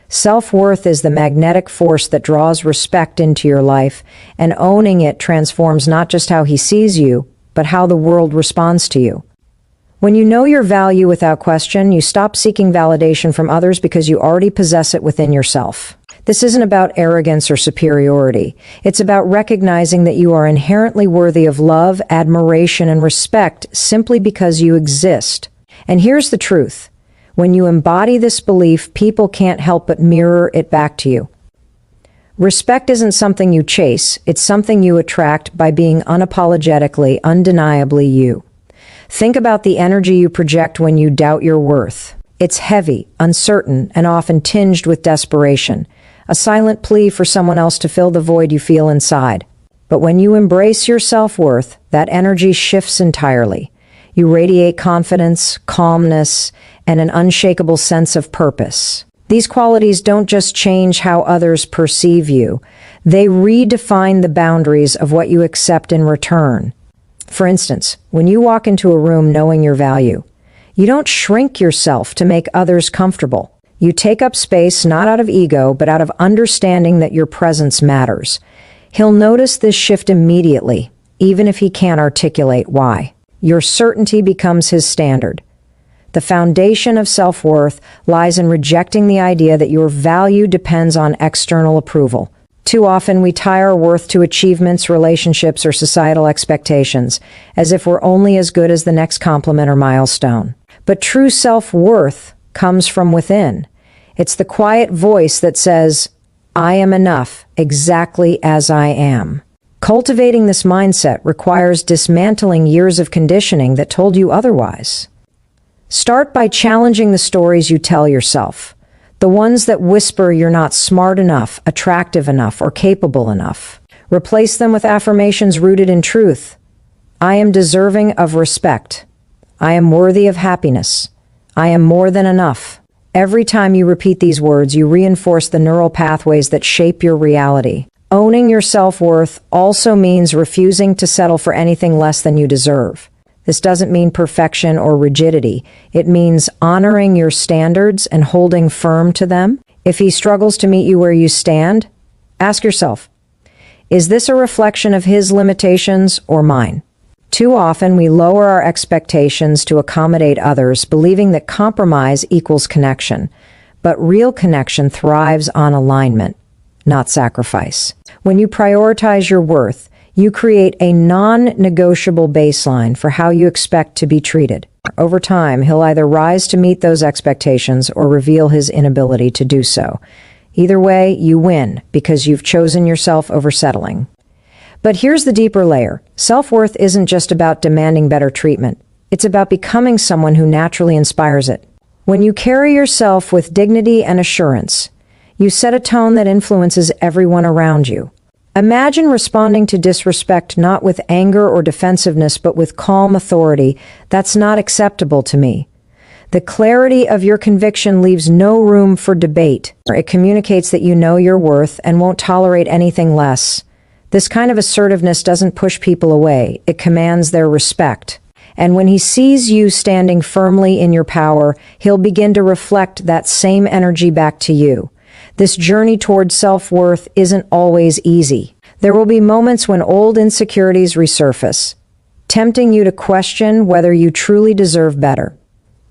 Self-worth is the magnetic force that draws respect into your life, and owning it transforms not just how he sees you, but how the world responds to you. When you know your value without question, you stop seeking validation from others because you already possess it within yourself. This isn't about arrogance or superiority. It's about recognizing that you are inherently worthy of love, admiration, and respect simply because you exist. And here's the truth. When you embody this belief, people can't help but mirror it back to you. Respect isn't something you chase. It's something you attract by being unapologetically, undeniably you. Think about the energy you project when you doubt your worth. It's heavy, uncertain, and often tinged with desperation. A silent plea for someone else to fill the void you feel inside. But when you embrace your self-worth, that energy shifts entirely. You radiate confidence, calmness, and an unshakable sense of purpose. These qualities don't just change how others perceive you. They redefine the boundaries of what you accept in return. For instance, when you walk into a room knowing your value, you don't shrink yourself to make others comfortable. You take up space not out of ego, but out of understanding that your presence matters. He'll notice this shift immediately, even if he can't articulate why. Your certainty becomes his standard. The foundation of self-worth lies in rejecting the idea that your value depends on external approval. Too often we tie our worth to achievements, relationships, or societal expectations, as if we're only as good as the next compliment or milestone. But true self-worth comes from within. It's the quiet voice that says, I am enough exactly as I am. Cultivating this mindset requires dismantling years of conditioning that told you otherwise. Start by challenging the stories you tell yourself, the ones that whisper you're not smart enough, attractive enough, or capable enough. Replace them with affirmations rooted in truth. I am deserving of respect. I am worthy of happiness. I am more than enough. Every time you repeat these words, you reinforce the neural pathways that shape your reality. Owning your self-worth also means refusing to settle for anything less than you deserve. This doesn't mean perfection or rigidity. It means honoring your standards and holding firm to them. If he struggles to meet you where you stand, ask yourself, is this a reflection of his limitations or mine? Too often, we lower our expectations to accommodate others, believing that compromise equals connection. But real connection thrives on alignment, not sacrifice. When you prioritize your worth, you create a non-negotiable baseline for how you expect to be treated. Over time, he'll either rise to meet those expectations or reveal his inability to do so. Either way, you win because you've chosen yourself over settling. But here's the deeper layer. Self-worth isn't just about demanding better treatment. It's about becoming someone who naturally inspires it. When you carry yourself with dignity and assurance, you set a tone that influences everyone around you. Imagine responding to disrespect not with anger or defensiveness, but with calm authority. That's not acceptable to me. The clarity of your conviction leaves no room for debate. It communicates that you know your worth and won't tolerate anything less. This kind of assertiveness doesn't push people away. It commands their respect. And when he sees you standing firmly in your power, he'll begin to reflect that same energy back to you. This journey toward self-worth isn't always easy. There will be moments when old insecurities resurface, tempting you to question whether you truly deserve better.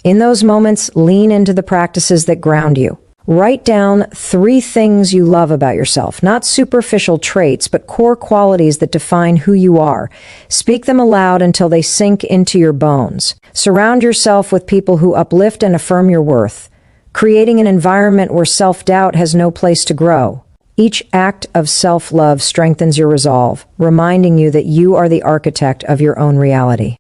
In those moments, lean into the practices that ground you. Write down 3 things you love about yourself, not superficial traits, but core qualities that define who you are. Speak them aloud until they sink into your bones. Surround yourself with people who uplift and affirm your worth, creating an environment where self-doubt has no place to grow. Each act of self-love strengthens your resolve, reminding you that you are the architect of your own reality.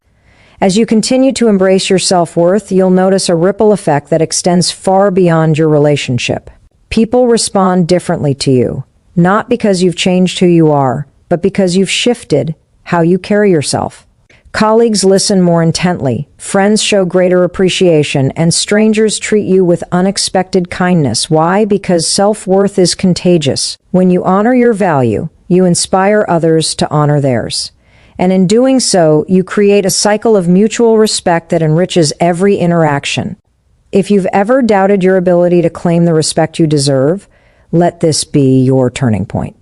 As you continue to embrace your self-worth, you'll notice a ripple effect that extends far beyond your relationship. People respond differently to you, not because you've changed who you are, but because you've shifted how you carry yourself. Colleagues listen more intently, friends show greater appreciation, and strangers treat you with unexpected kindness. Why? Because self-worth is contagious. When you honor your value, you inspire others to honor theirs. And in doing so, you create a cycle of mutual respect that enriches every interaction. If you've ever doubted your ability to claim the respect you deserve, let this be your turning point.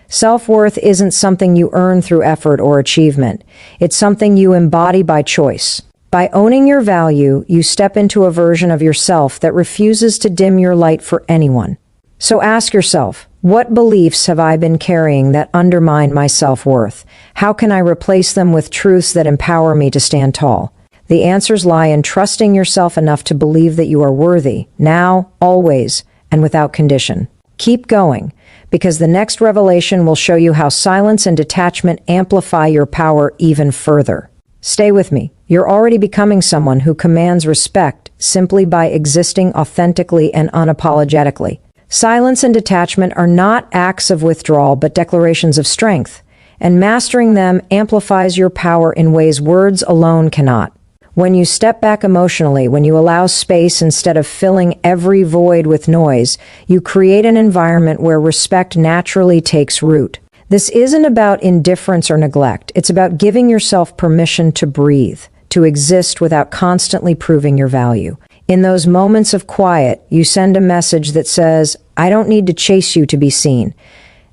Self-worth isn't something you earn through effort or achievement. It's something you embody by choice. By owning your value, you step into a version of yourself that refuses to dim your light for anyone. So ask yourself, what beliefs have I been carrying that undermine my self-worth? How can I replace them with truths that empower me to stand tall? The answers lie in trusting yourself enough to believe that you are worthy, now, always, and without condition. Keep going, because the next revelation will show you how silence and detachment amplify your power even further. Stay with me. You're already becoming someone who commands respect simply by existing authentically and unapologetically. Silence and detachment are not acts of withdrawal, but declarations of strength, and mastering them amplifies your power in ways words alone cannot. When you step back emotionally, when you allow space instead of filling every void with noise, you create an environment where respect naturally takes root. This isn't about indifference or neglect. It's about giving yourself permission to breathe, to exist without constantly proving your value. In those moments of quiet, you send a message that says, I don't need to chase you to be seen.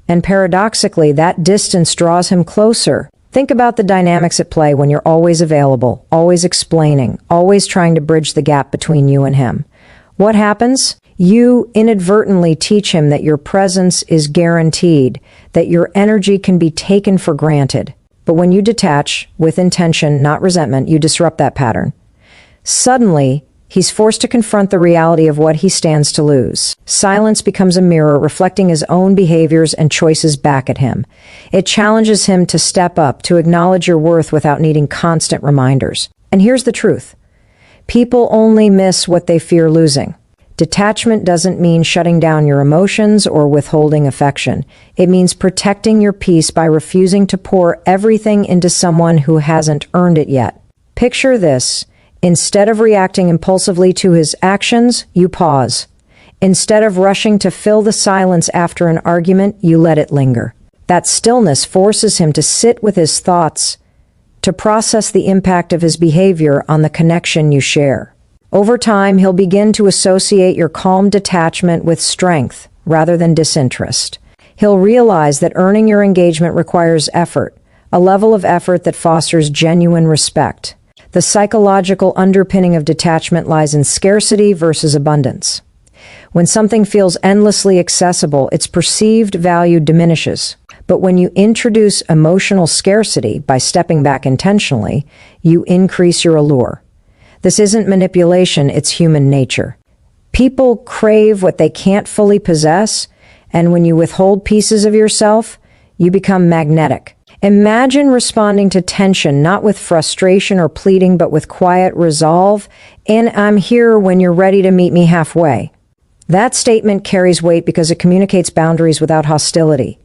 And paradoxically, that distance draws him closer. Think about the dynamics at play when you're always available, always explaining, always trying to bridge the gap between you and him. What happens? You inadvertently teach him that your presence is guaranteed, that your energy can be taken for granted. But when you detach, with intention, not resentment, you disrupt that pattern. Suddenly, he's forced to confront the reality of what he stands to lose. Silence becomes a mirror reflecting his own behaviors and choices back at him. It challenges him to step up, to acknowledge your worth without needing constant reminders. And here's the truth. People only miss what they fear losing. Detachment doesn't mean shutting down your emotions or withholding affection. It means protecting your peace by refusing to pour everything into someone who hasn't earned it yet. Picture this. Instead of reacting impulsively to his actions, you pause. Instead of rushing to fill the silence after an argument, you let it linger. That stillness forces him to sit with his thoughts, to process the impact of his behavior on the connection you share. Over time, he'll begin to associate your calm detachment with strength rather than disinterest. He'll realize that earning your engagement requires effort, a level of effort that fosters genuine respect. The psychological underpinning of detachment lies in scarcity versus abundance. When something feels endlessly accessible, its perceived value diminishes. But when you introduce emotional scarcity by stepping back intentionally, you increase your allure. This isn't manipulation, it's human nature. People crave what they can't fully possess, and when you withhold pieces of yourself, you become magnetic. Imagine responding to tension not with frustration or pleading, but with quiet resolve, and I'm here when you're ready to meet me halfway. That statement carries weight because it communicates boundaries without hostility,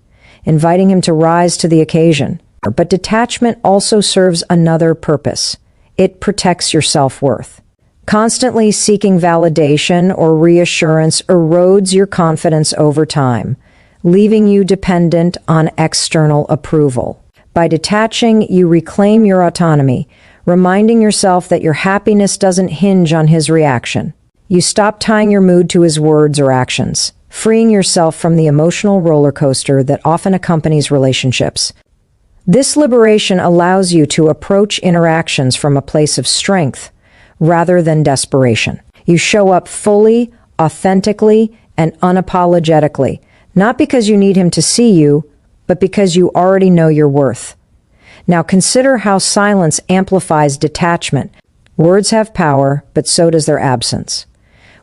inviting him to rise to the occasion. But detachment also serves another purpose. It protects your self-worth. Constantly seeking validation or reassurance erodes your confidence over time, leaving you dependent on external approval. By detaching, you reclaim your autonomy, reminding yourself that your happiness doesn't hinge on his reaction. You stop tying your mood to his words or actions, freeing yourself from the emotional roller coaster that often accompanies relationships. This liberation allows you to approach interactions from a place of strength rather than desperation. You show up fully, authentically, and unapologetically, not because you need him to see you, but because you already know your worth. Now consider how silence amplifies detachment. Words have power, but so does their absence.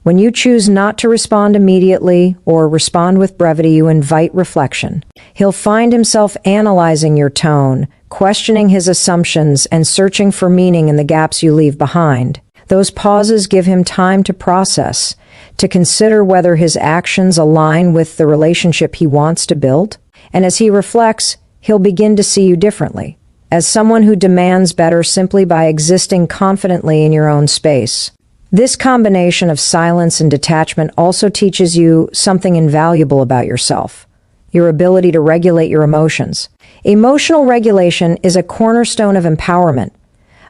When you choose not to respond immediately or respond with brevity, you invite reflection. He'll find himself analyzing your tone, questioning his assumptions, and searching for meaning in the gaps you leave behind. Those pauses give him time to process, to consider whether his actions align with the relationship he wants to build. And as he reflects, he'll begin to see you differently, as someone who demands better simply by existing confidently in your own space. This combination of silence and detachment also teaches you something invaluable about yourself, your ability to regulate your emotions. Emotional regulation is a cornerstone of empowerment.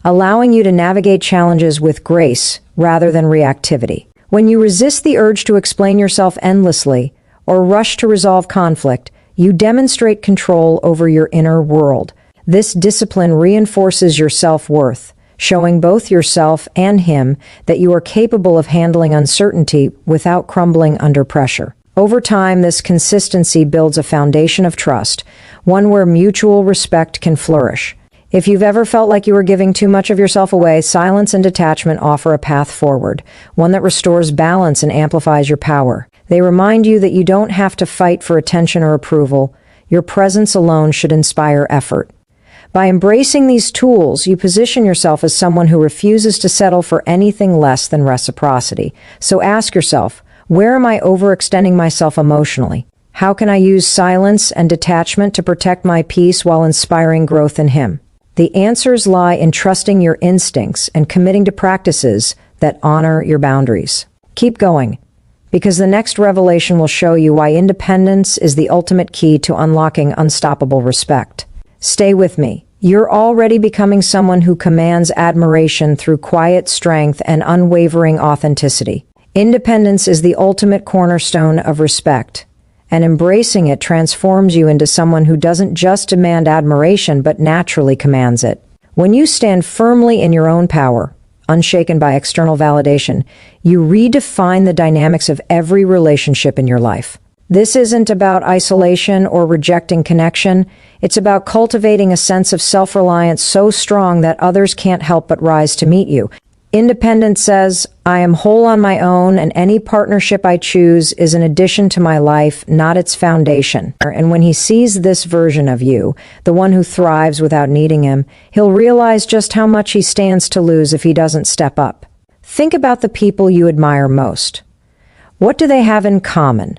allowing you to navigate challenges with grace rather than reactivity. When you resist the urge to explain yourself endlessly or rush to resolve conflict, you demonstrate control over your inner world. This discipline reinforces your self-worth, showing both yourself and him that you are capable of handling uncertainty without crumbling under pressure. Over time, this consistency builds a foundation of trust, one where mutual respect can flourish. If you've ever felt like you were giving too much of yourself away, silence and detachment offer a path forward, one that restores balance and amplifies your power. They remind you that you don't have to fight for attention or approval. Your presence alone should inspire effort. By embracing these tools, you position yourself as someone who refuses to settle for anything less than reciprocity. So ask yourself, where am I overextending myself emotionally? How can I use silence and detachment to protect my peace while inspiring growth in him? The answers lie in trusting your instincts and committing to practices that honor your boundaries. Keep going, because the next revelation will show you why independence is the ultimate key to unlocking unstoppable respect. Stay with me. You're already becoming someone who commands admiration through quiet strength and unwavering authenticity. Independence is the ultimate cornerstone of respect, and embracing it transforms you into someone who doesn't just demand admiration but naturally commands it. When you stand firmly in your own power, unshaken by external validation, you redefine the dynamics of every relationship in your life. This isn't about isolation or rejecting connection. It's about cultivating a sense of self-reliance so strong that others can't help but rise to meet you. Independence says, I am whole on my own, and any partnership I choose is an addition to my life, not its foundation. And when he sees this version of you, the one who thrives without needing him, he'll realize just how much he stands to lose if he doesn't step up. Think about the people you admire most. What do they have in common?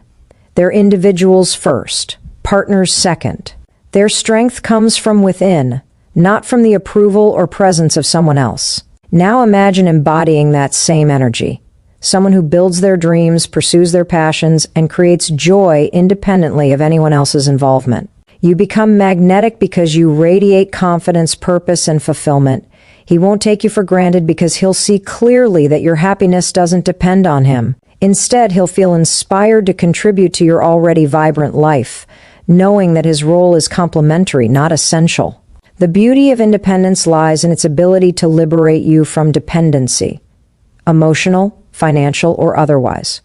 They're individuals first, partners second. Their strength comes from within, not from the approval or presence of someone else. Now imagine embodying that same energy. Someone who builds their dreams, pursues their passions, and creates joy independently of anyone else's involvement. You become magnetic because you radiate confidence, purpose, and fulfillment. He won't take you for granted because he'll see clearly that your happiness doesn't depend on him. Instead, he'll feel inspired to contribute to your already vibrant life, knowing that his role is complementary, not essential. The beauty of independence lies in its ability to liberate you from dependency, emotional, financial, or otherwise.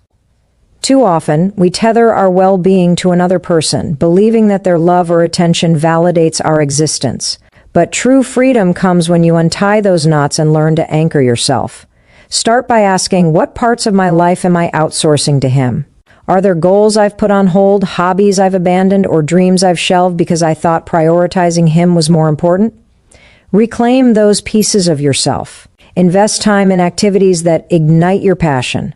Too often, we tether our well-being to another person, believing that their love or attention validates our existence. But true freedom comes when you untie those knots and learn to anchor yourself. Start by asking, what parts of my life am I outsourcing to him? Are there goals I've put on hold, hobbies I've abandoned, or dreams I've shelved because I thought prioritizing him was more important? Reclaim those pieces of yourself. Invest time in activities that ignite your passion.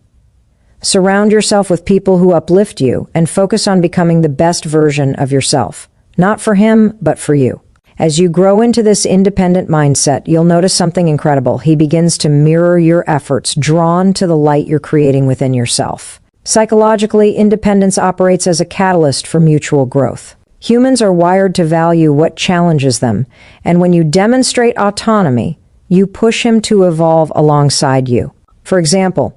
Surround yourself with people who uplift you and focus on becoming the best version of yourself. Not for him, but for you. As you grow into this independent mindset, you'll notice something incredible. He begins to mirror your efforts, drawn to the light you're creating within yourself. Psychologically, independence operates as a catalyst for mutual growth. Humans are wired to value what challenges them, and when you demonstrate autonomy, you push him to evolve alongside you. For example,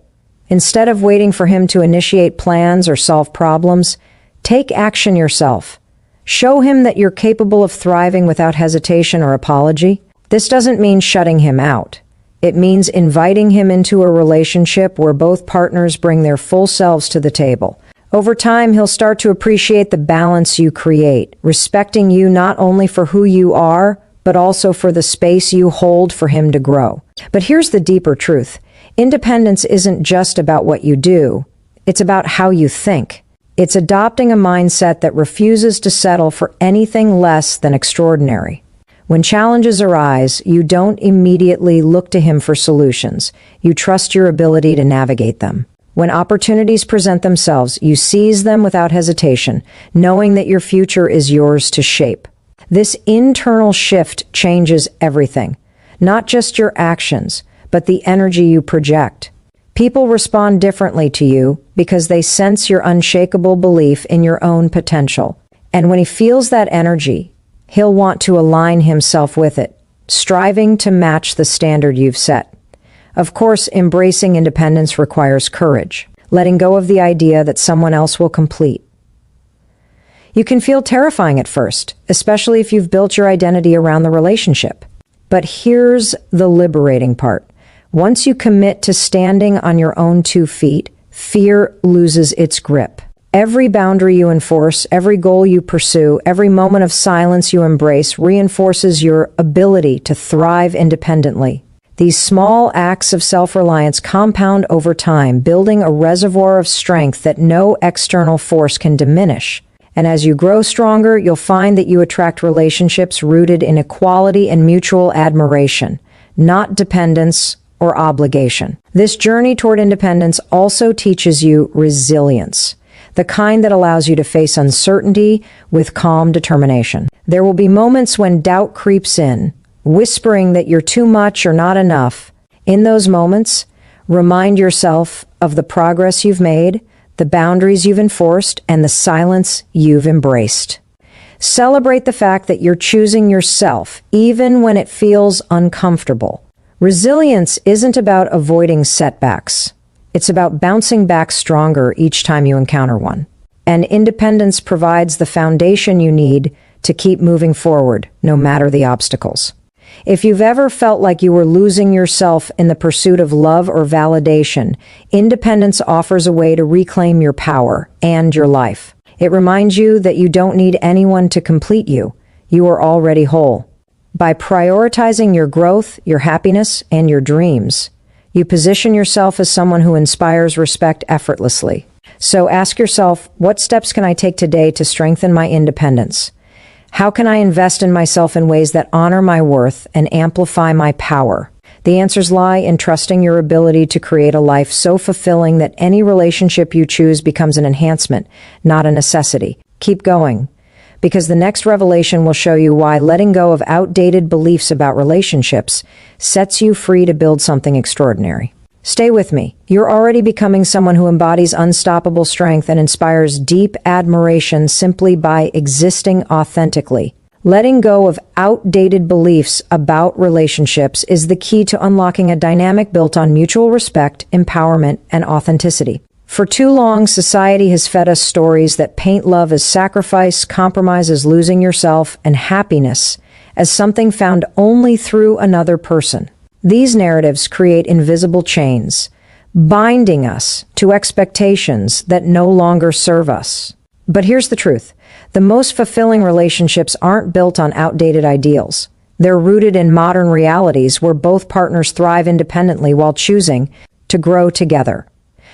instead of waiting for him to initiate plans or solve problems, take action yourself. Show him that you're capable of thriving without hesitation or apology. This doesn't mean shutting him out. It means inviting him into a relationship where both partners bring their full selves to the table. Over time, he'll start to appreciate the balance you create, respecting you not only for who you are, but also for the space you hold for him to grow. But here's the deeper truth. Independence isn't just about what you do. It's about how you think. It's adopting a mindset that refuses to settle for anything less than extraordinary. When challenges arise, you don't immediately look to him for solutions. You trust your ability to navigate them. When opportunities present themselves, you seize them without hesitation, knowing that your future is yours to shape. This internal shift changes everything, not just your actions, but the energy you project. People respond differently to you because they sense your unshakable belief in your own potential. And when he feels that energy, he'll want to align himself with it, striving to match the standard you've set. Of course, embracing independence requires courage, letting go of the idea that someone else will complete. You can feel terrifying at first, especially if you've built your identity around the relationship. But here's the liberating part. Once you commit to standing on your own 2 feet, fear loses its grip. Every boundary you enforce, every goal you pursue, every moment of silence you embrace reinforces your ability to thrive independently. These small acts of self-reliance compound over time, building a reservoir of strength that no external force can diminish. And as you grow stronger, you'll find that you attract relationships rooted in equality and mutual admiration, not dependence or obligation. This journey toward independence also teaches you resilience, the kind that allows you to face uncertainty with calm determination. There will be moments when doubt creeps in, whispering that you're too much or not enough. In those moments, remind yourself of the progress you've made, the boundaries you've enforced, and the silence you've embraced. Celebrate the fact that you're choosing yourself, even when it feels uncomfortable. Resilience isn't about avoiding setbacks. It's about bouncing back stronger each time you encounter one. And independence provides the foundation you need to keep moving forward, no matter the obstacles. If you've ever felt like you were losing yourself in the pursuit of love or validation, independence offers a way to reclaim your power and your life. It reminds you that you don't need anyone to complete you. You are already whole. By prioritizing your growth, your happiness, and your dreams, you position yourself as someone who inspires respect effortlessly. So ask yourself, what steps can I take today to strengthen my independence? How can I invest in myself in ways that honor my worth and amplify my power? The answers lie in trusting your ability to create a life so fulfilling that any relationship you choose becomes an enhancement, not a necessity. Keep going, because the next revelation will show you why letting go of outdated beliefs about relationships sets you free to build something extraordinary. Stay with me. You're already becoming someone who embodies unstoppable strength and inspires deep admiration simply by existing authentically. Letting go of outdated beliefs about relationships is the key to unlocking a dynamic built on mutual respect, empowerment, and authenticity. For too long, society has fed us stories that paint love as sacrifice, compromise as losing yourself, and happiness as something found only through another person. These narratives create invisible chains, binding us to expectations that no longer serve us. But here's the truth. The most fulfilling relationships aren't built on outdated ideals. They're rooted in modern realities where both partners thrive independently while choosing to grow together.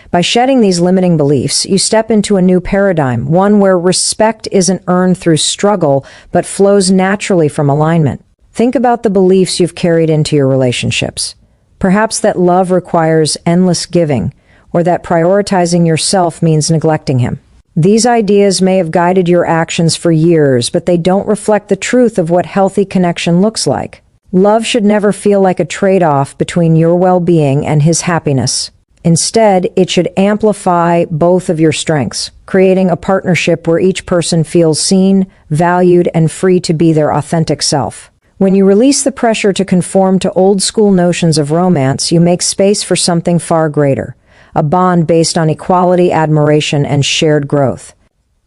By shedding these limiting beliefs, you step into a new paradigm, one where respect isn't earned through struggle, but flows naturally from alignment. Think about the beliefs you've carried into your relationships. Perhaps that love requires endless giving, or that prioritizing yourself means neglecting him. These ideas may have guided your actions for years, but they don't reflect the truth of what healthy connection looks like. Love should never feel like a trade-off between your well-being and his happiness. Instead, it should amplify both of your strengths, creating a partnership where each person feels seen, valued, and free to be their authentic self. When you release the pressure to conform to old-school notions of romance, you make space for something far greater, a bond based on equality, admiration, and shared growth.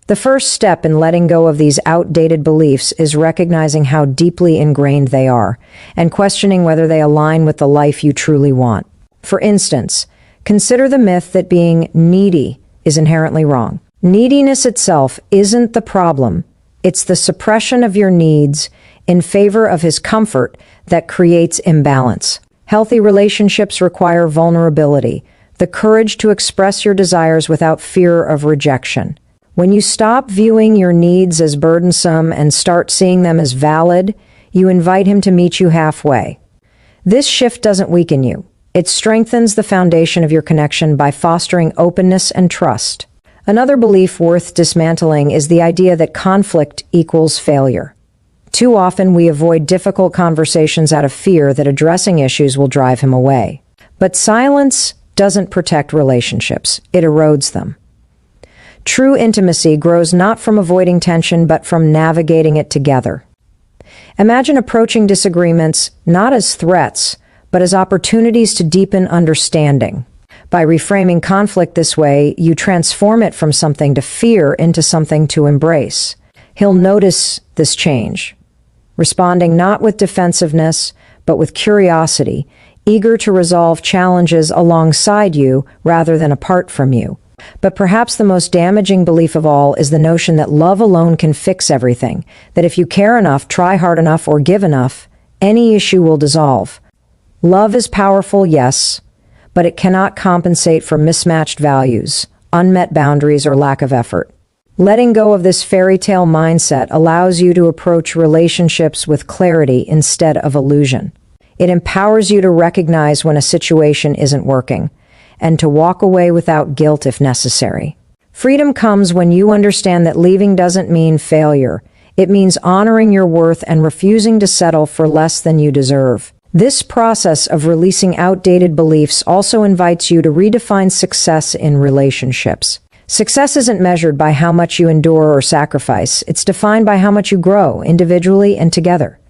The first step in letting go of these outdated beliefs is recognizing how deeply ingrained they are, and questioning whether they align with the life you truly want. For instance, consider the myth that being needy is inherently wrong. Neediness itself isn't the problem. It's the suppression of your needs in favor of his comfort that creates imbalance. Healthy relationships require vulnerability, the courage to express your desires without fear of rejection. When you stop viewing your needs as burdensome and start seeing them as valid, you invite him to meet you halfway. This shift doesn't weaken you. It strengthens the foundation of your connection by fostering openness and trust. Another belief worth dismantling is the idea that conflict equals failure. Too often we avoid difficult conversations out of fear that addressing issues will drive him away. But silence doesn't protect relationships, it erodes them. True intimacy grows not from avoiding tension, but from navigating it together. Imagine approaching disagreements not as threats, but as opportunities to deepen understanding. By reframing conflict this way, you transform it from something to fear into something to embrace. He'll notice this change, responding not with defensiveness, but with curiosity, eager to resolve challenges alongside you rather than apart from you. But perhaps the most damaging belief of all is the notion that love alone can fix everything, that if you care enough, try hard enough, or give enough, any issue will dissolve. Love is powerful, yes, but it cannot compensate for mismatched values, unmet boundaries, or lack of effort. Letting go of this fairy tale mindset allows you to approach relationships with clarity instead of illusion. It empowers you to recognize when a situation isn't working, and to walk away without guilt if necessary. Freedom comes when you understand that leaving doesn't mean failure. It means honoring your worth and refusing to settle for less than you deserve. This process of releasing outdated beliefs also invites you to redefine success in relationships. Success isn't measured by how much you endure or sacrifice. It's defined by how much you grow, individually and together.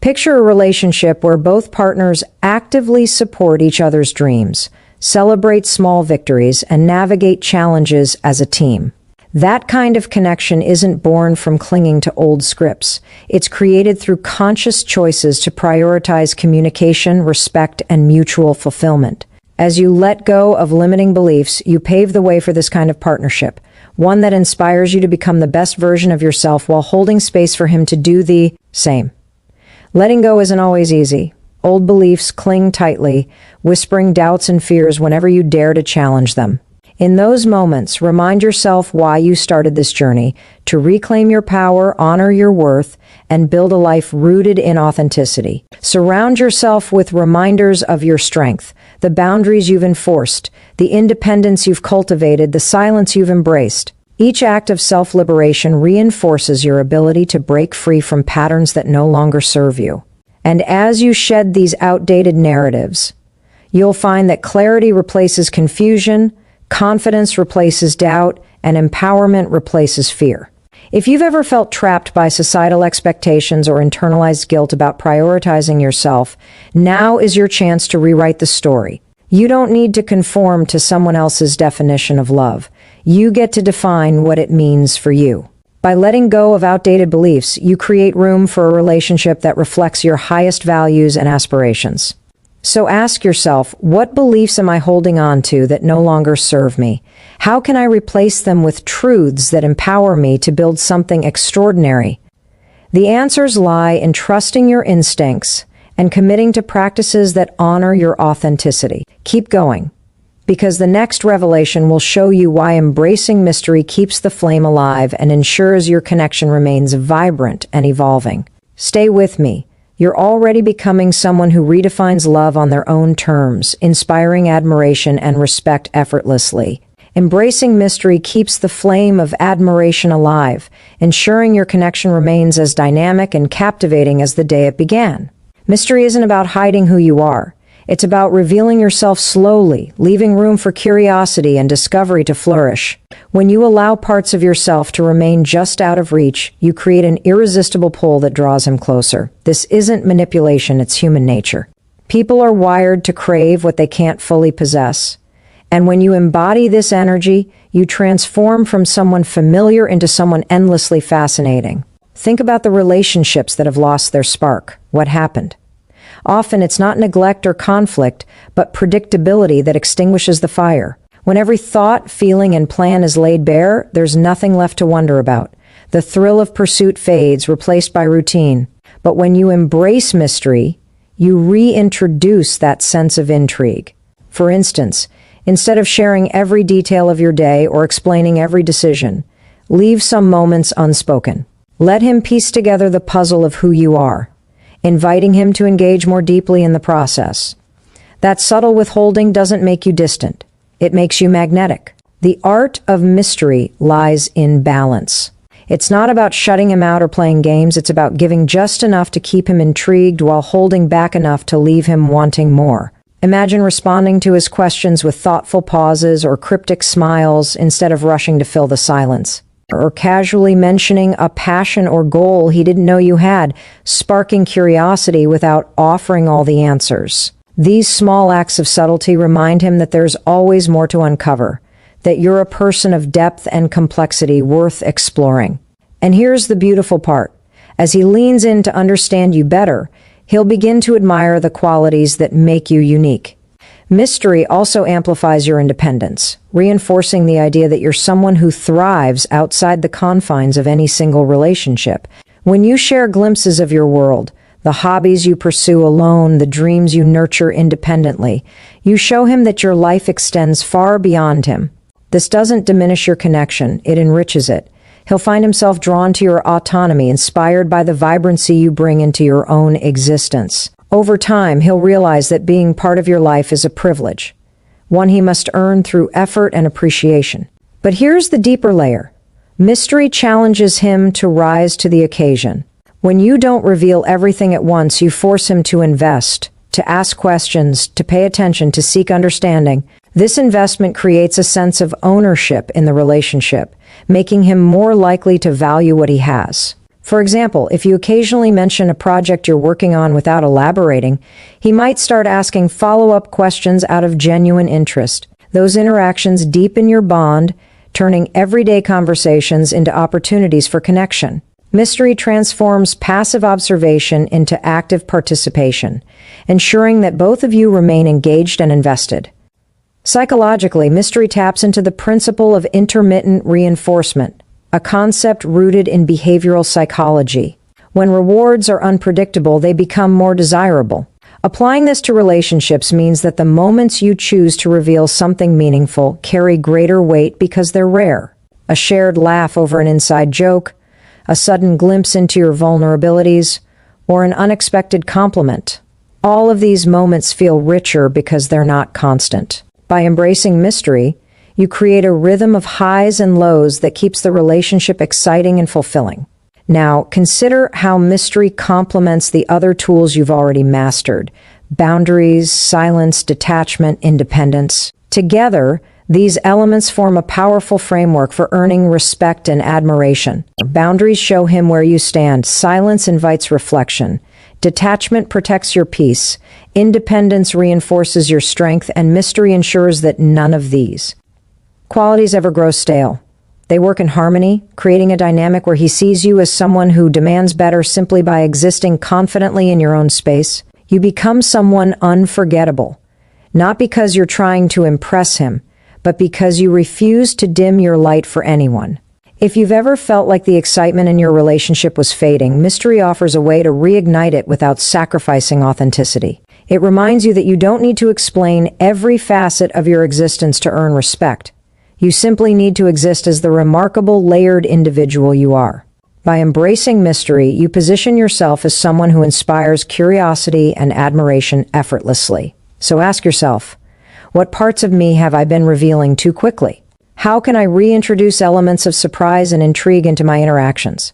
Picture a relationship where both partners actively support each other's dreams, celebrate small victories, and navigate challenges as a team. That kind of connection isn't born from clinging to old scripts. It's created through conscious choices to prioritize communication, respect, and mutual fulfillment. As you let go of limiting beliefs, you pave the way for this kind of partnership, one that inspires you to become the best version of yourself while holding space for him to do the same. Letting go isn't always easy. Old beliefs cling tightly, whispering doubts and fears whenever you dare to challenge them. In those moments, remind yourself why you started this journey, to reclaim your power, honor your worth, and build a life rooted in authenticity. Surround yourself with reminders of your strength, the boundaries you've enforced, the independence you've cultivated, the silence you've embraced. Each act of self-liberation reinforces your ability to break free from patterns that no longer serve you. And as you shed these outdated narratives, you'll find that clarity replaces confusion, confidence replaces doubt, and empowerment replaces fear. If you've ever felt trapped by societal expectations or internalized guilt about prioritizing yourself, now is your chance to rewrite the story. You don't need to conform to someone else's definition of love. You get to define what it means for you. By letting go of outdated beliefs, you create room for a relationship that reflects your highest values and aspirations. So ask yourself, what beliefs am I holding on to that no longer serve me? How can I replace them with truths that empower me to build something extraordinary? The answers lie in trusting your instincts and committing to practices that honor your authenticity. Keep going, because the next revelation will show you why embracing mystery keeps the flame alive and ensures your connection remains vibrant and evolving. Stay with me. You're already becoming someone who redefines love on their own terms, inspiring admiration and respect effortlessly. Embracing mystery keeps the flame of admiration alive, ensuring your connection remains as dynamic and captivating as the day it began. Mystery isn't about hiding who you are. It's about revealing yourself slowly, leaving room for curiosity and discovery to flourish. When you allow parts of yourself to remain just out of reach, you create an irresistible pull that draws him closer. This isn't manipulation, it's human nature. People are wired to crave what they can't fully possess. And when you embody this energy, you transform from someone familiar into someone endlessly fascinating. Think about the relationships that have lost their spark. What happened? Often it's not neglect or conflict, but predictability that extinguishes the fire. When every thought, feeling, and plan is laid bare, there's nothing left to wonder about. The thrill of pursuit fades, replaced by routine. But when you embrace mystery, you reintroduce that sense of intrigue. For instance, instead of sharing every detail of your day or explaining every decision, leave some moments unspoken. Let him piece together the puzzle of who you are, inviting him to engage more deeply in the process. That subtle withholding doesn't make you distant. It makes you magnetic. The art of mystery lies in balance. It's not about shutting him out or playing games. It's about giving just enough to keep him intrigued while holding back enough to leave him wanting more. Imagine responding to his questions with thoughtful pauses or cryptic smiles instead of rushing to fill the silence. or casually mentioning a passion or goal he didn't know you had, sparking curiosity without offering all the answers. These small acts of subtlety remind him that there's always more to uncover, that you're a person of depth and complexity worth exploring. And here's the beautiful part. As he leans in to understand you better, he'll begin to admire the qualities that make you unique. Mystery also amplifies your independence, reinforcing the idea that you're someone who thrives outside the confines of any single relationship. When you share glimpses of your world, the hobbies you pursue alone, the dreams you nurture independently, you show him that your life extends far beyond him. This doesn't diminish your connection, it enriches it. He'll find himself drawn to your autonomy, inspired by the vibrancy you bring into your own existence. Over time, he'll realize that being part of your life is a privilege, one he must earn through effort and appreciation. But here's the deeper layer. Mystery challenges him to rise to the occasion. When you don't reveal everything at once, you force him to invest, to ask questions, to pay attention, to seek understanding. This investment creates a sense of ownership in the relationship, making him more likely to value what he has. For example, if you occasionally mention a project you're working on without elaborating, he might start asking follow-up questions out of genuine interest. Those interactions deepen your bond, turning everyday conversations into opportunities for connection. Mystery transforms passive observation into active participation, ensuring that both of you remain engaged and invested. Psychologically, mystery taps into the principle of intermittent reinforcement, a concept rooted in behavioral psychology. When rewards are unpredictable, they become more desirable. Applying this to relationships means that the moments you choose to reveal something meaningful carry greater weight because they're rare. A shared laugh over an inside joke, a sudden glimpse into your vulnerabilities, or an unexpected compliment. All of these moments feel richer because they're not constant. By embracing mystery, you create a rhythm of highs and lows that keeps the relationship exciting and fulfilling. Now, consider how mystery complements the other tools you've already mastered: boundaries, silence, detachment, independence. Together, these elements form a powerful framework for earning respect and admiration. Boundaries show him where you stand. Silence invites reflection. Detachment protects your peace. Independence reinforces your strength, and mystery ensures that none of these qualities ever grow stale. They work in harmony, creating a dynamic where he sees you as someone who demands better simply by existing confidently in your own space. You become someone unforgettable, not because you're trying to impress him, but because you refuse to dim your light for anyone. If you've ever felt like the excitement in your relationship was fading, mystery offers a way to reignite it without sacrificing authenticity. It reminds you that you don't need to explain every facet of your existence to earn respect. You simply need to exist as the remarkable, layered individual you are. By embracing mystery, you position yourself as someone who inspires curiosity and admiration effortlessly. So ask yourself, what parts of me have I been revealing too quickly? How can I reintroduce elements of surprise and intrigue into my interactions?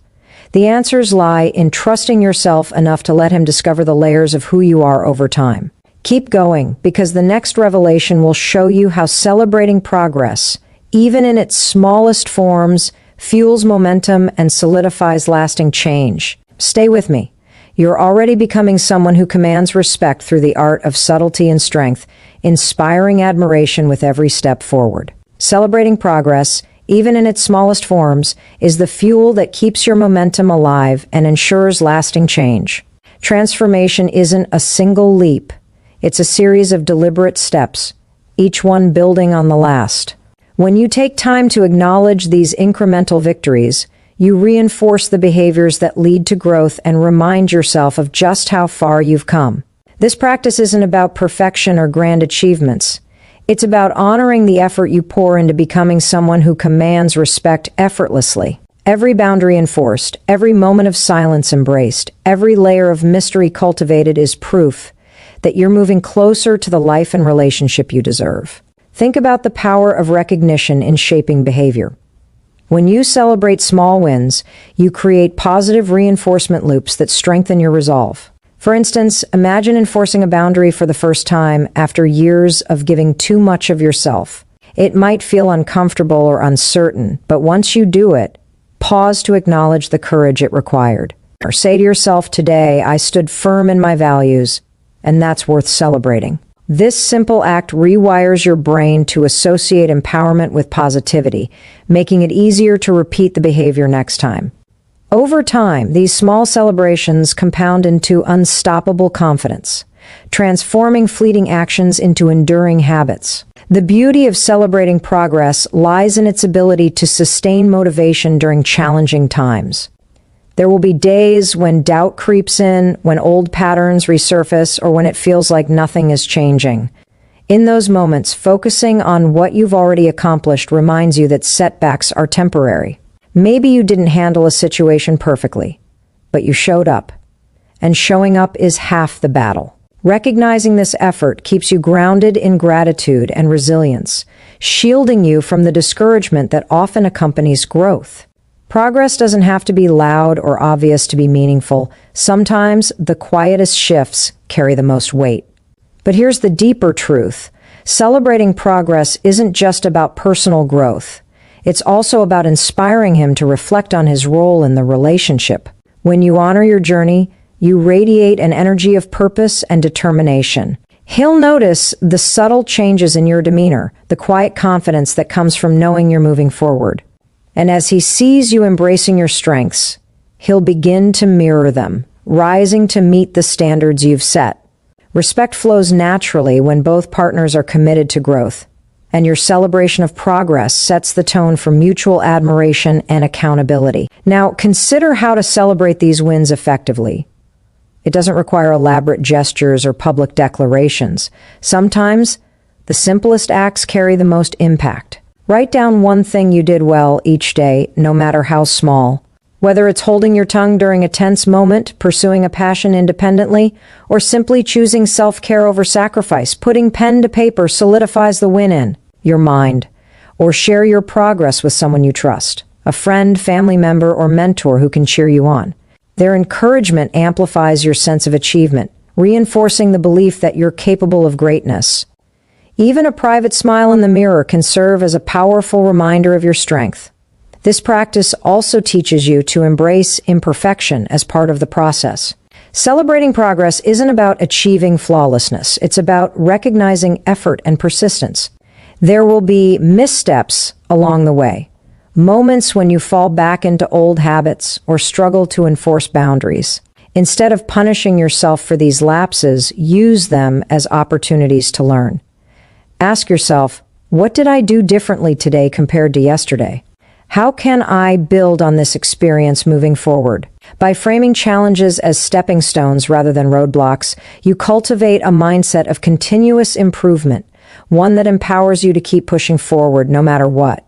The answers lie in trusting yourself enough to let him discover the layers of who you are over time. Keep going, because the next revelation will show you how celebrating progress, even in its smallest forms, fuels momentum and solidifies lasting change. Stay with me. You're already becoming someone who commands respect through the art of subtlety and strength, inspiring admiration with every step forward. Celebrating progress, even in its smallest forms, is the fuel that keeps your momentum alive and ensures lasting change. Transformation isn't a single leap. It's a series of deliberate steps, each one building on the last. When you take time to acknowledge these incremental victories, you reinforce the behaviors that lead to growth and remind yourself of just how far you've come. This practice isn't about perfection or grand achievements. It's about honoring the effort you pour into becoming someone who commands respect effortlessly. Every boundary enforced, every moment of silence embraced, every layer of mystery cultivated is proof that you're moving closer to the life and relationship you deserve. Think about the power of recognition in shaping behavior. When you celebrate small wins, you create positive reinforcement loops that strengthen your resolve. For instance, imagine enforcing a boundary for the first time after years of giving too much of yourself. It might feel uncomfortable or uncertain, but once you do it, pause to acknowledge the courage it required. Or say to yourself, today I stood firm in my values, and that's worth celebrating. This simple act rewires your brain to associate empowerment with positivity, making it easier to repeat the behavior next time. Over time, these small celebrations compound into unstoppable confidence, transforming fleeting actions into enduring habits. The beauty of celebrating progress lies in its ability to sustain motivation during challenging times. There will be days when doubt creeps in, when old patterns resurface, or when it feels like nothing is changing. In those moments, focusing on what you've already accomplished reminds you that setbacks are temporary. Maybe you didn't handle a situation perfectly, but you showed up. And showing up is half the battle. Recognizing this effort keeps you grounded in gratitude and resilience, shielding you from the discouragement that often accompanies growth. Progress doesn't have to be loud or obvious to be meaningful. Sometimes the quietest shifts carry the most weight. But here's the deeper truth. Celebrating progress isn't just about personal growth. It's also about inspiring him to reflect on his role in the relationship. When you honor your journey, you radiate an energy of purpose and determination. He'll notice the subtle changes in your demeanor, the quiet confidence that comes from knowing you're moving forward. And as he sees you embracing your strengths, he'll begin to mirror them, rising to meet the standards you've set. Respect flows naturally when both partners are committed to growth, and your celebration of progress sets the tone for mutual admiration and accountability. Now, consider how to celebrate these wins effectively. It doesn't require elaborate gestures or public declarations. Sometimes, the simplest acts carry the most impact. Write down one thing you did well each day, no matter how small. Whether it's holding your tongue during a tense moment, pursuing a passion independently, or simply choosing self-care over sacrifice, putting pen to paper solidifies the win in your mind. Or share your progress with someone you trust, a friend, family member, or mentor who can cheer you on. Their encouragement amplifies your sense of achievement, reinforcing the belief that you're capable of greatness. Even a private smile in the mirror can serve as a powerful reminder of your strength. This practice also teaches you to embrace imperfection as part of the process. Celebrating progress isn't about achieving flawlessness. It's about recognizing effort and persistence. There will be missteps along the way, moments when you fall back into old habits or struggle to enforce boundaries. Instead of punishing yourself for these lapses, use them as opportunities to learn. Ask yourself, what did I do differently today compared to yesterday? How can I build on this experience moving forward? By framing challenges as stepping stones rather than roadblocks, you cultivate a mindset of continuous improvement, one that empowers you to keep pushing forward no matter what.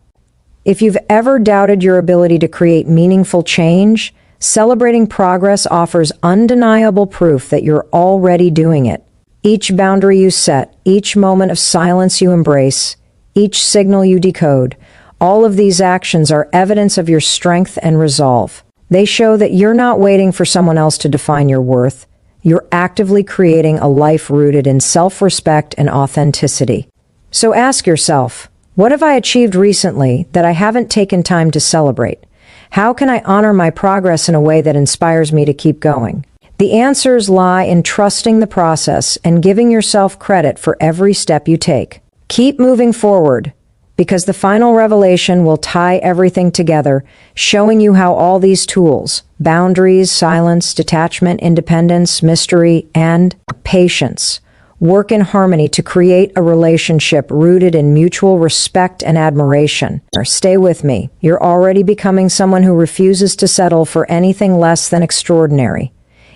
If you've ever doubted your ability to create meaningful change, celebrating progress offers undeniable proof that you're already doing it. Each boundary you set, each moment of silence you embrace, each signal you decode, all of these actions are evidence of your strength and resolve. They show that you're not waiting for someone else to define your worth. You're actively creating a life rooted in self-respect and authenticity. So ask yourself, what have I achieved recently that I haven't taken time to celebrate? How can I honor my progress in a way that inspires me to keep going? The answers lie in trusting the process and giving yourself credit for every step you take. Keep moving forward, because the final revelation will tie everything together, showing you how all these tools, boundaries, silence, detachment, independence, mystery, and patience, work in harmony to create a relationship rooted in mutual respect and admiration. Stay with me. You're already becoming someone who refuses to settle for anything less than extraordinary,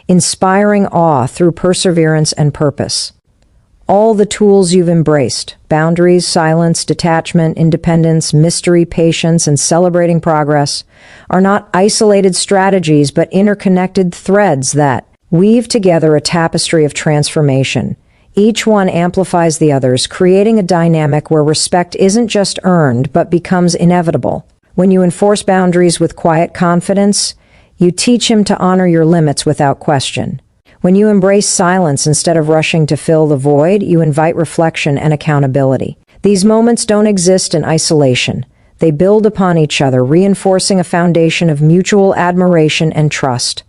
inspiring awe through perseverance and purpose. All the tools you've embraced, boundaries, silence, detachment, independence, mystery, patience, and celebrating progress, are not isolated strategies but interconnected threads that weave together a tapestry of transformation. Each one amplifies the others, creating a dynamic where respect isn't just earned but becomes inevitable. When you enforce boundaries with quiet confidence, you teach him to honor your limits without question. When you embrace silence instead of rushing to fill the void, you invite reflection and accountability. These moments don't exist in isolation. They build upon each other, reinforcing a foundation of mutual admiration and trust.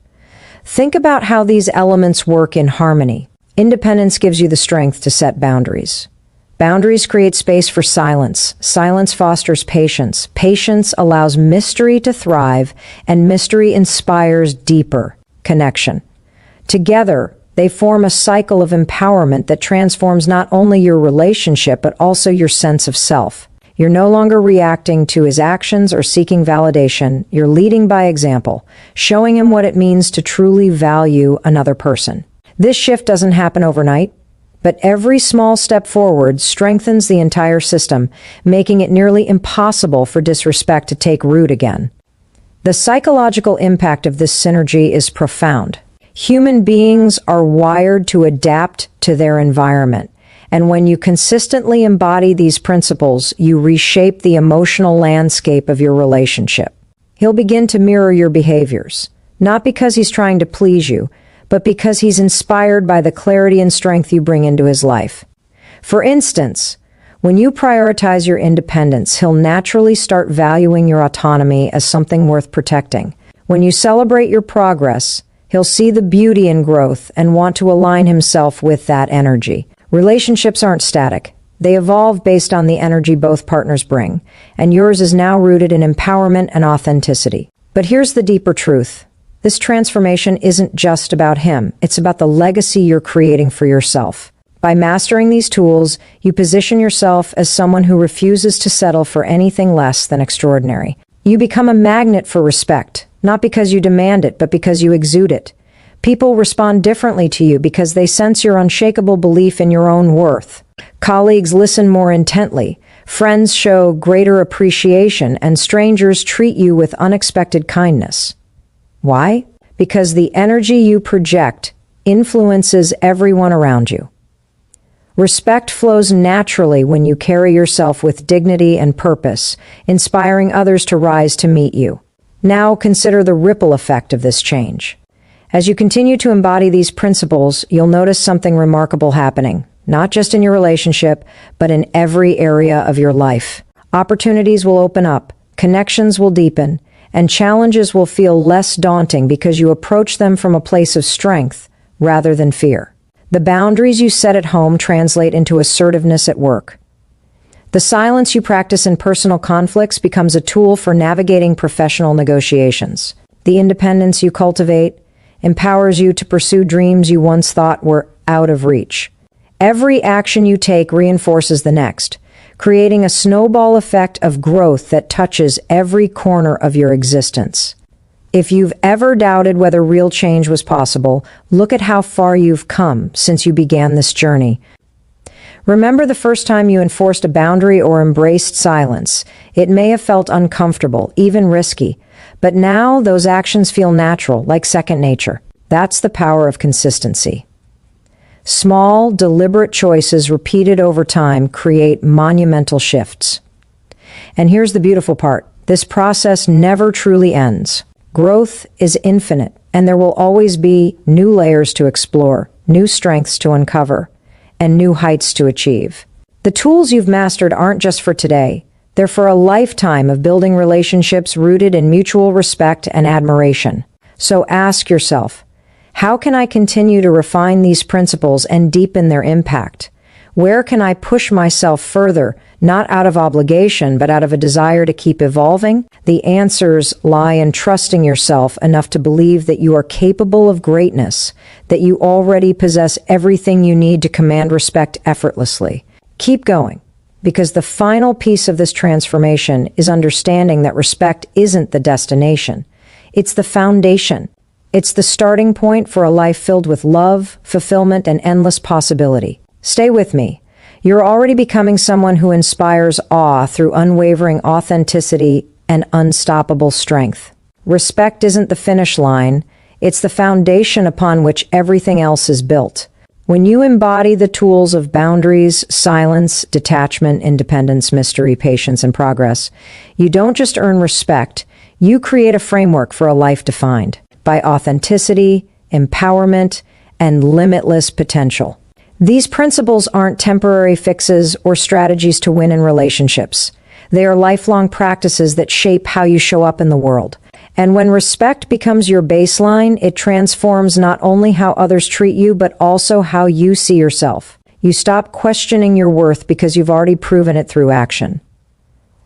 Think about how these elements work in harmony. Independence gives you the strength to set boundaries. Boundaries create space for silence. Silence fosters patience. Patience allows mystery to thrive, and mystery inspires deeper connection. Together, they form a cycle of empowerment that transforms not only your relationship, but also your sense of self. You're no longer reacting to his actions or seeking validation. You're leading by example, showing him what it means to truly value another person. This shift doesn't happen overnight, but every small step forward strengthens the entire system, making it nearly impossible for disrespect to take root again. The psychological impact of this synergy is profound. Human beings are wired to adapt to their environment. And when you consistently embody these principles, you reshape the emotional landscape of your relationship. He'll begin to mirror your behaviors, not because he's trying to please you, but because he's inspired by the clarity and strength you bring into his life. For instance, when you prioritize your independence, he'll naturally start valuing your autonomy as something worth protecting. When you celebrate your progress, he'll see the beauty in growth and want to align himself with that energy. Relationships aren't static. They evolve based on the energy both partners bring, and yours is now rooted in empowerment and authenticity. But here's the deeper truth. This transformation isn't just about him. It's about the legacy you're creating for yourself. By mastering these tools, you position yourself as someone who refuses to settle for anything less than extraordinary. You become a magnet for respect, not because you demand it, but because you exude it. People respond differently to you because they sense your unshakable belief in your own worth. Colleagues listen more intently, friends show greater appreciation, and strangers treat you with unexpected kindness. Why? Because the energy you project influences everyone around you. Respect flows naturally when you carry yourself with dignity and purpose, inspiring others to rise to meet you. Now consider the ripple effect of this change. As you continue to embody these principles, you'll notice something remarkable happening, not just in your relationship, but in every area of your life. Opportunities will open up, connections will deepen, and challenges will feel less daunting because you approach them from a place of strength rather than fear. The boundaries you set at home translate into assertiveness at work. The silence you practice in personal conflicts becomes a tool for navigating professional negotiations. The independence you cultivate empowers you to pursue dreams you once thought were out of reach. Every action you take reinforces the next, creating a snowball effect of growth that touches every corner of your existence. If you've ever doubted whether real change was possible, look at how far you've come since you began this journey. Remember the first time you enforced a boundary or embraced silence. It may have felt uncomfortable, even risky, but now those actions feel natural, like second nature. That's the power of consistency. Small, deliberate choices repeated over time create monumental shifts. And here's the beautiful part. This process never truly ends. Growth is infinite, and there will always be new layers to explore, new strengths to uncover, and new heights to achieve. The tools you've mastered aren't just for today. They're for a lifetime of building relationships rooted in mutual respect and admiration. So ask yourself, how can I continue to refine these principles and deepen their impact? Where can I push myself further, not out of obligation, but out of a desire to keep evolving? The answers lie in trusting yourself enough to believe that you are capable of greatness, that you already possess everything you need to command respect effortlessly. Keep going, because the final piece of this transformation is understanding that respect isn't the destination. It's the foundation. It's the starting point for a life filled with love, fulfillment, and endless possibility. Stay with me. You're already becoming someone who inspires awe through unwavering authenticity and unstoppable strength. Respect isn't the finish line, it's the foundation upon which everything else is built. When you embody the tools of boundaries, silence, detachment, independence, mystery, patience, and progress, you don't just earn respect, you create a framework for a life defined by authenticity, empowerment, and limitless potential. These principles aren't temporary fixes or strategies to win in relationships. They are lifelong practices that shape how you show up in the world. And when respect becomes your baseline, it transforms not only how others treat you, but also how you see yourself. You stop questioning your worth because you've already proven it through action.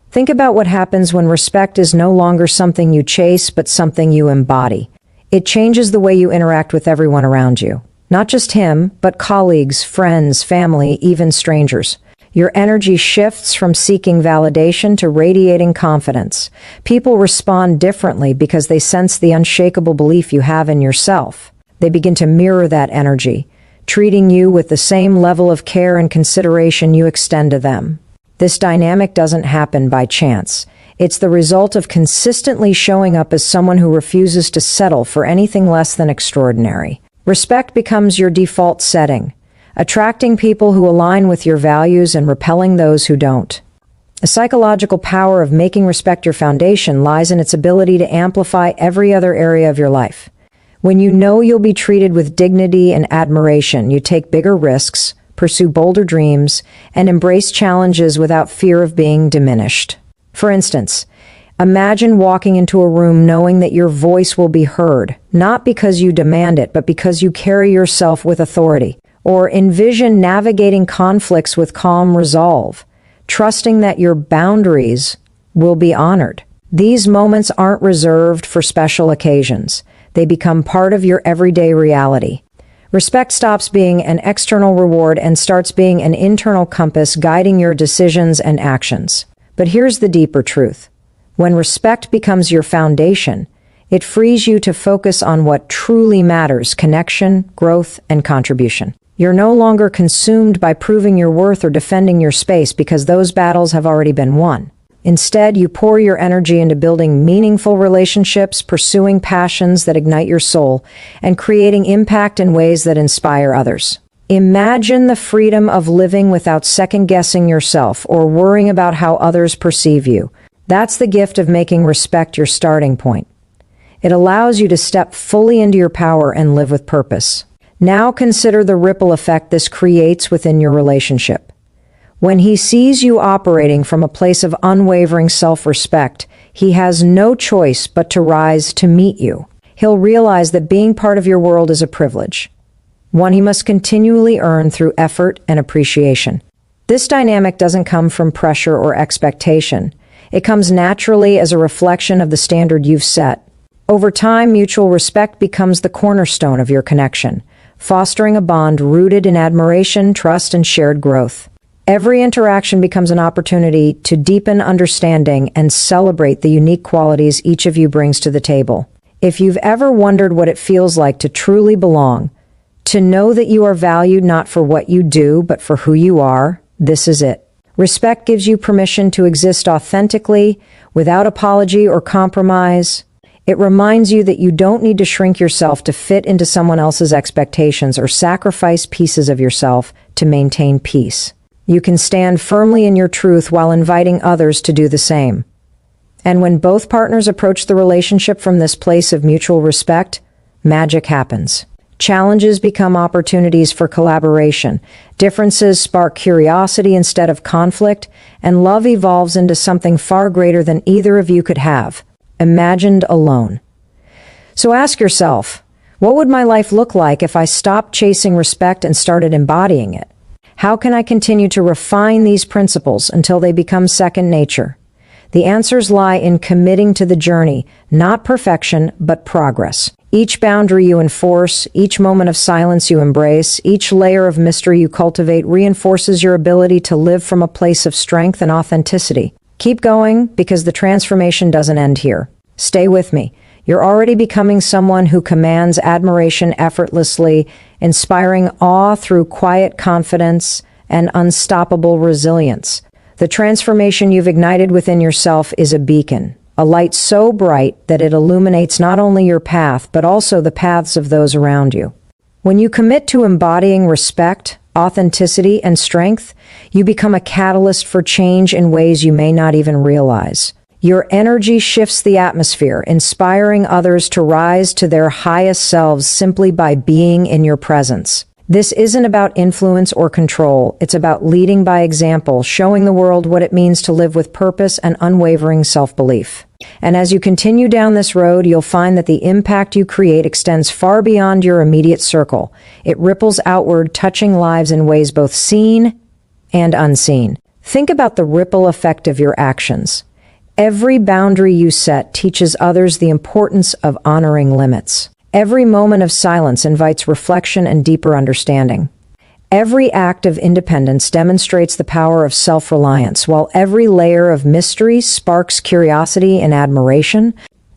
Think about what happens when respect is no longer something you chase, but something you embody. It changes the way you interact with everyone around you. Not just him, but colleagues, friends, family, even strangers. Your energy shifts from seeking validation to radiating confidence. People respond differently because they sense the unshakable belief you have in yourself. They begin to mirror that energy, treating you with the same level of care and consideration you extend to them. This dynamic doesn't happen by chance. It's the result of consistently showing up as someone who refuses to settle for anything less than extraordinary. Respect becomes your default setting, attracting people who align with your values and repelling those who don't. The psychological power of making respect your foundation lies in its ability to amplify every other area of your life. When you know you'll be treated with dignity and admiration, you take bigger risks, pursue bolder dreams, and embrace challenges without fear of being diminished. For instance, imagine walking into a room knowing that your voice will be heard, not because you demand it, but because you carry yourself with authority. Or envision navigating conflicts with calm resolve, trusting that your boundaries will be honored. These moments aren't reserved for special occasions. They become part of your everyday reality. Respect stops being an external reward and starts being an internal compass guiding your decisions and actions. But here's the deeper truth. When respect becomes your foundation, it frees you to focus on what truly matters: connection, growth, and contribution. You're no longer consumed by proving your worth or defending your space because those battles have already been won. Instead, you pour your energy into building meaningful relationships, pursuing passions that ignite your soul, and creating impact in ways that inspire others. Imagine the freedom of living without second-guessing yourself or worrying about how others perceive you. That's the gift of making respect your starting point. It allows you to step fully into your power and live with purpose. Now consider the ripple effect this creates within your relationship. When he sees you operating from a place of unwavering self-respect, he has no choice but to rise to meet you. He'll realize that being part of your world is a privilege, one he must continually earn through effort and appreciation. This dynamic doesn't come from pressure or expectation. It comes naturally as a reflection of the standard you've set. Over time, mutual respect becomes the cornerstone of your connection, fostering a bond rooted in admiration, trust, and shared growth. Every interaction becomes an opportunity to deepen understanding and celebrate the unique qualities each of you brings to the table. If you've ever wondered what it feels like to truly belong, to know that you are valued not for what you do, but for who you are, this is it. Respect gives you permission to exist authentically, without apology or compromise. It reminds you that you don't need to shrink yourself to fit into someone else's expectations or sacrifice pieces of yourself to maintain peace. You can stand firmly in your truth while inviting others to do the same. And when both partners approach the relationship from this place of mutual respect, magic happens. Challenges become opportunities for collaboration. Differences spark curiosity instead of conflict, and love evolves into something far greater than either of you could have imagined alone. So ask yourself, what would my life look like if I stopped chasing respect and started embodying it? How can I continue to refine these principles until they become second nature? The answers lie in committing to the journey, not perfection, but progress. Each boundary you enforce, each moment of silence you embrace, each layer of mystery you cultivate reinforces your ability to live from a place of strength and authenticity. Keep going, because the transformation doesn't end here. Stay with me. You're already becoming someone who commands admiration effortlessly, inspiring awe through quiet confidence and unstoppable resilience. The transformation you've ignited within yourself is a beacon, a light so bright that it illuminates not only your path, but also the paths of those around you. When you commit to embodying respect, authenticity, and strength, you become a catalyst for change in ways you may not even realize. Your energy shifts the atmosphere, inspiring others to rise to their highest selves simply by being in your presence. This isn't about influence or control. It's about leading by example, showing the world what it means to live with purpose and unwavering self-belief. And as you continue down this road, you'll find that the impact you create extends far beyond your immediate circle. It ripples outward, touching lives in ways both seen and unseen. Think about the ripple effect of your actions. Every boundary you set teaches others the importance of honoring limits. Every moment of silence invites reflection and deeper understanding. Every act of independence demonstrates the power of self-reliance, while every layer of mystery sparks curiosity and admiration.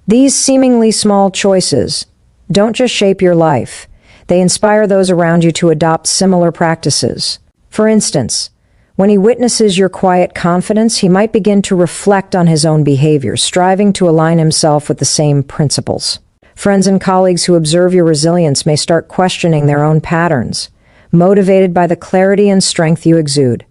These seemingly small choices don't just shape your life, they inspire those around you to adopt similar practices. For instance, when he witnesses your quiet confidence, he might begin to reflect on his own behavior, striving to align himself with the same principles. Friends and colleagues who observe your resilience may start questioning their own patterns, motivated by the clarity and strength you exude.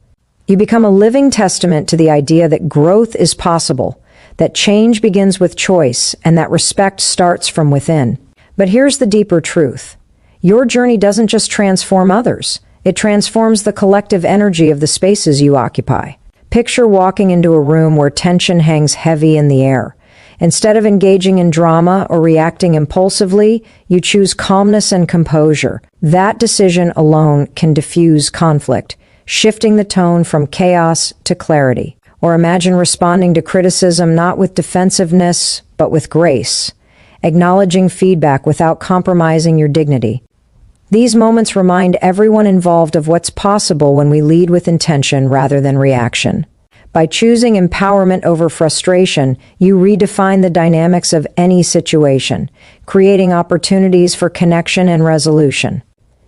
You become a living testament to the idea that growth is possible, that change begins with choice, and that respect starts from within. But here's the deeper truth. Your journey doesn't just transform others. It transforms the collective energy of the spaces you occupy. Picture walking into a room where tension hangs heavy in the air. Instead of engaging in drama or reacting impulsively, you choose calmness and composure. That decision alone can diffuse conflict, shifting the tone from chaos to clarity. Or imagine responding to criticism not with defensiveness, but with grace, acknowledging feedback without compromising your dignity. These moments remind everyone involved of what's possible when we lead with intention rather than reaction. By choosing empowerment over frustration, you redefine the dynamics of any situation, creating opportunities for connection and resolution.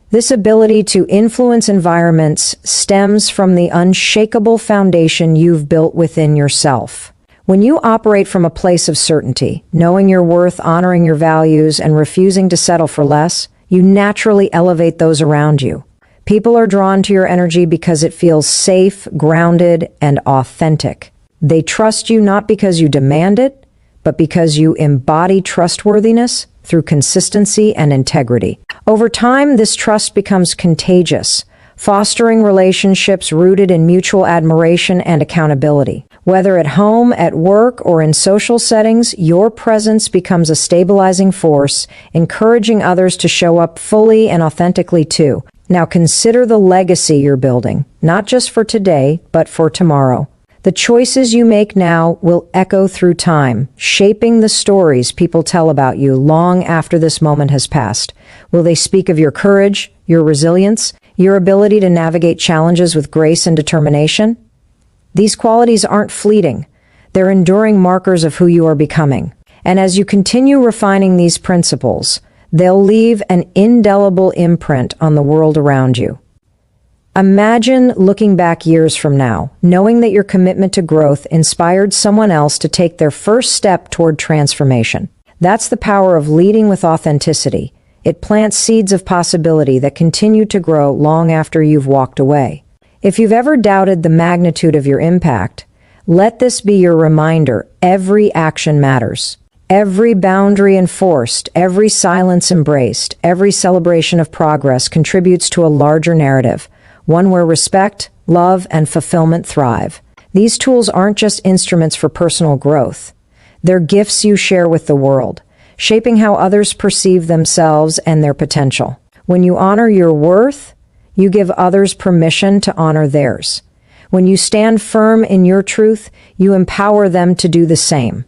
This ability to influence environments stems from the unshakable foundation you've built within yourself. When you operate from a place of certainty, knowing your worth, honoring your values, and refusing to settle for less, you naturally elevate those around you. People are drawn to your energy because it feels safe, grounded, and authentic. They trust you not because you demand it, but because you embody trustworthiness through consistency and integrity. Over time, this trust becomes contagious, fostering relationships rooted in mutual admiration and accountability. Whether at home, at work, or in social settings, your presence becomes a stabilizing force, encouraging others to show up fully and authentically too. Now consider the legacy you're building, not just for today, but for tomorrow. The choices you make now will echo through time, shaping the stories people tell about you long after this moment has passed. Will they speak of your courage, your resilience, your ability to navigate challenges with grace and determination? These qualities aren't fleeting. They're enduring markers of who you are becoming. And as you continue refining these principles, they'll leave an indelible imprint on the world around you. Imagine looking back years from now, knowing that your commitment to growth inspired someone else to take their first step toward transformation. That's the power of leading with authenticity. It plants seeds of possibility that continue to grow long after you've walked away. If you've ever doubted the magnitude of your impact, let this be your reminder: every action matters. Every boundary enforced, every silence embraced, every celebration of progress contributes to a larger narrative, one where respect, love, and fulfillment thrive. These tools aren't just instruments for personal growth. They're gifts you share with the world, shaping how others perceive themselves and their potential. When you honor your worth, you give others permission to honor theirs. When you stand firm in your truth, you empower them to do the same.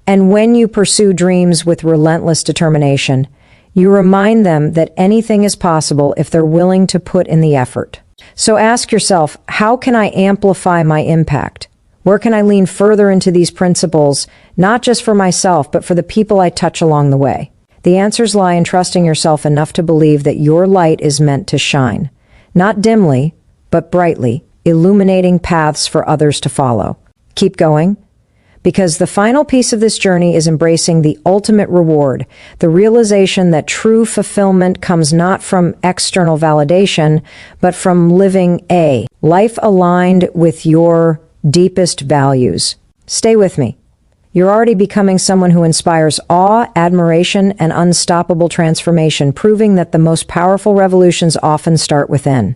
And when you pursue dreams with relentless determination, you remind them that anything is possible if they're willing to put in the effort. So ask yourself, how can I amplify my impact? Where can I lean further into these principles, not just for myself, but for the people I touch along the way? The answers lie in trusting yourself enough to believe that your light is meant to shine, not dimly, but brightly, illuminating paths for others to follow. Keep going, because the final piece of this journey is embracing the ultimate reward, the realization that true fulfillment comes not from external validation, but from living a life aligned with your deepest values. Stay with me. You're already becoming someone who inspires awe, admiration, and unstoppable transformation, proving that the most powerful revolutions often start within.